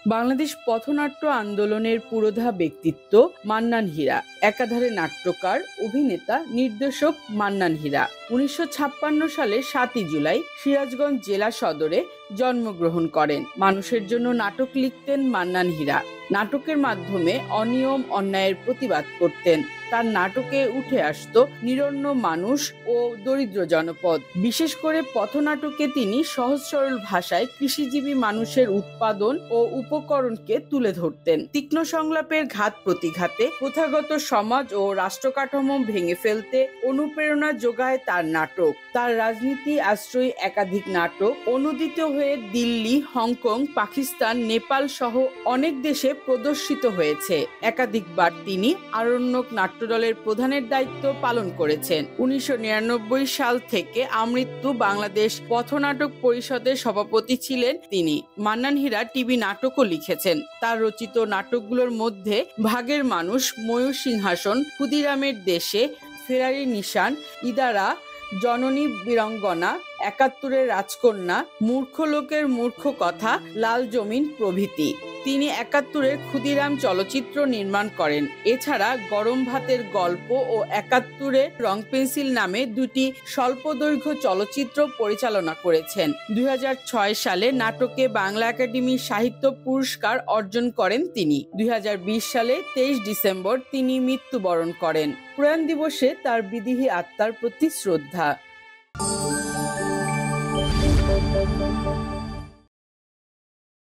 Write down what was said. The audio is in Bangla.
বাংলাদেশ পথনাট্য আন্দোলনের পুরোধা ব্যক্তিত্ব মান্নান হীরা। একাধারে নাট্যকার, অভিনেতা, নির্দেশক মান্নান হীরা ১৯৫৬ সালে ৭ই জুলাই সিরাজগঞ্জ জেলা সদরে জন্মগ্রহণ করেন। মানুষের জন্য নাটক লিখতেন মান্নান হীরা। নাটকের মাধ্যমে অনিয়ম অন্যায়ের প্রতিবাদ করতেন। তার নাটকে উঠে আসতো নিরন্ন মানুষ ও দরিদ্র জনপদ। বিশেষ করে পথনাটকে তিনি সহজ সরল ভাষায় কৃষিজীবী মানুষের উৎপাদন ও উপকরণকে তুলে ধরতেন। তীক্ষ্ণ সংলাপের ঘাত প্রতিঘাতে প্রথাগত সমাজ ও রাষ্ট্রকাঠামো ভেঙে ফেলতে অনুপ্রেরণা যোগায় তার নাটক। তার রাজনীতি আশ্রয়ী একাধিক নাটক অনূদিত হয়ে দিল্লি, হংকং, পাকিস্তান, নেপাল সহ অনেক দেশে প্রদর্শিত হয়েছে। একাধিকবার তিনি আরণ্যক নাট্যদলের প্রধানের দায়িত্ব পালন করেছেন। ১৯৯৯ সাল থেকে আমৃত্যু বাংলাদেশ পথনাটক পরিষদের সভাপতি ছিলেন তিনি। মান্নান হীরা টিভি নাটকও লিখেছেন। তার রচিত নাটকগুলোর মধ্যে ভাগের মানুষ, ময়ূর সিংহাসন, ক্ষুদিরামের দেশে, ফেরারি নিশান, ইদারা, জননী বীরঙ্গনা, ৭১-এর রাজকন্যা, মূর্খ লোকের মূর্খ কথা, লাল জমিন প্রভৃতি। তিনি ৭১-এর ক্ষুদিরাম চলচ্চিত্র নির্মাণ করেন। এছাড়া গরম ভাতের গল্প ও ৭১-এর রং পেন্সিল নামে দুটি স্বল্পদৈর্ঘ্য চলচ্চিত্র পরিচালনা করেছেন। ২০০৬ সালে নাটকে বাংলা একাডেমি সাহিত্য পুরস্কার অর্জন করেন তিনি। ২০২০ সালে ২৩ ডিসেম্বর তিনি মৃত্যুবরণ করেন। প্রয়াণ দিবসে তার বিদেহী আত্মার প্রতি শ্রদ্ধা।